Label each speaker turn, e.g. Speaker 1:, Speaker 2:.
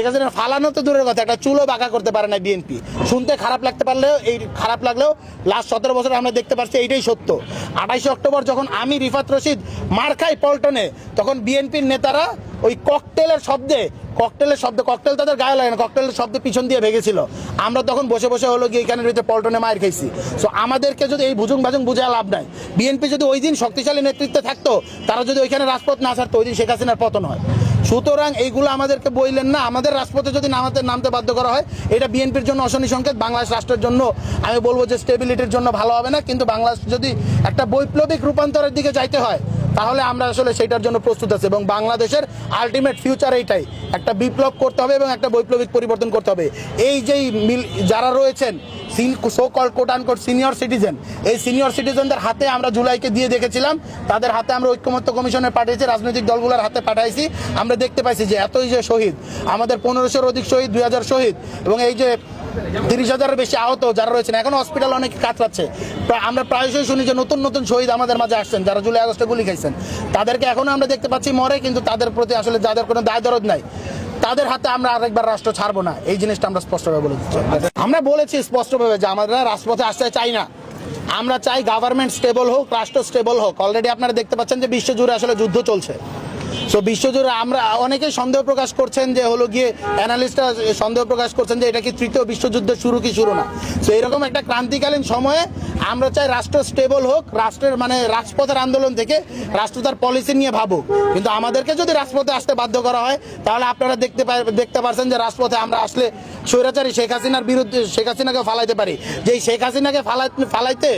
Speaker 1: শেখ হাসিনা ফালানো তো দূরের কথা, একটা চুলো বাঁকা করতে পারে না বিএনপি। শুনতে খারাপ লাগতে পারলেও, এই খারাপ লাগলেও লাস্ট 17 বছর আমরা দেখতে পাচ্ছি এইটাই সত্য। 28 অক্টোবর যখন আমি রিফাত রশিদ মার খাই পল্টনে, তখন বিএনপির নেতারা ওই ককটেলের শব্দে, ককটেল তাদের গায়ে লাগে না, ককটেলের শব্দে পিছন দিয়ে ভেগেছিল। আমরা তখন বসে বসে হলো গিয়ে এখানে রয়েছে পল্টনে মায়ের খাইছি। সো আমাদেরকে যদি এই ভুজুং ভাজুং বুঝে লাভ নাই। বিএনপি যদি ওই দিন শক্তিশালী নেতৃত্বে থাকতো, তারা যদি ওইখানে রাজপথ না ছাড়তো, ওই দিন শেখ হাসিনার পতন হয়। সুতরাং এইগুলো আমাদেরকে বললেন না। আমাদের রাজপথে যদি নামতে বাধ্য করা হয়, এটা বিএনপির জন্য অশনি সংকেত। বাংলাদেশ রাষ্ট্রের জন্য আমি বলবো যে স্টেবিলিটির জন্য ভালো হবে না। কিন্তু বাংলাদেশ যদি একটা বৈপ্লবিক রূপান্তরের দিকে যাইতে হয়, তাহলে আমরা আসলে সেটার জন্য প্রস্তুত আছি। এবং বাংলাদেশের আলটিমেট ফিউচার এইটাই, একটা বিপ্লব করতে হবে এবং একটা বৈপ্লবিক পরিবর্তন করতে হবে। এই যেই যারা রয়েছেন so called quote unquote senior citizen, এই সিনিয়র সিটিজেনদের হাতে আমরা জুলাইকে দিয়ে দেখেছিলাম, তাদের হাতে আমরা ঐক্যমত্য কমিশনে পাঠিয়েছি, রাজনৈতিক দলগুলোর হাতে পাঠাইছি। আমরা দেখতে পাইছি যে এতই যে শহীদ, আমাদের 1500-র অধিক শহীদ, 2000 শহীদ, এবং এই যে 30,000-এর বেশি আহত যারা রয়েছেন, এখন হসপিটাল অনেক কাতরাচ্ছে। আমরা প্রায়শই শুনি যে নতুন নতুন শহীদ আমাদের মাঝে আসছেন, যারা জুলাই আগস্টে গুলি খাইছেন। তাদেরকে এখনো আমরা দেখতে পাচ্ছি মরে, কিন্তু তাদের প্রতি আসলে যাদের কোনো দায় দরদ নাই, তাদের হাতে আমরা আরেকবার রাষ্ট্র ছাড়বো না। এই জিনিসটা আমরা স্পষ্টভাবে বলে দিচ্ছি। আমরা বলেছি স্পষ্টভাবে যে আমরা রাজপথে আসতে চাই না। আমরা চাই গভর্নমেন্ট স্টেবল হোক, রাষ্ট্র স্টেবল হোক। অলরেডি আপনারা দেখতে পাচ্ছেন যে বিশ্বজুড়ে আসলে যুদ্ধ চলছে। সো বিশ্বজুড়ে আমরা অনেকেই সন্দেহ প্রকাশ করছেন যে হলো গিয়ে, অ্যানালিস্টরা সন্দেহ প্রকাশ করছেন যে এটা কি তৃতীয় বিশ্বযুদ্ধের শুরু কি শুরু না। সো এরকম একটা ক্রান্তিকালীন সময়ে আমরা চাই রাষ্ট্র স্টেবল হোক, রাষ্ট্রের মানে রাজপথের আন্দোলন থেকে রাষ্ট্র তার পলিসি নিয়ে ভাবুক। কিন্তু আমাদেরকে যদি রাজপথে আসতে বাধ্য করা হয়, তাহলে আপনারা দেখতে পারছেন যে রাজপথে আমরা আসলে স্বৈরাচারী শেখ হাসিনার বিরুদ্ধে শেখ হাসিনাকে ফালাইতে পারি। যে শেখ হাসিনাকে ফালাইতে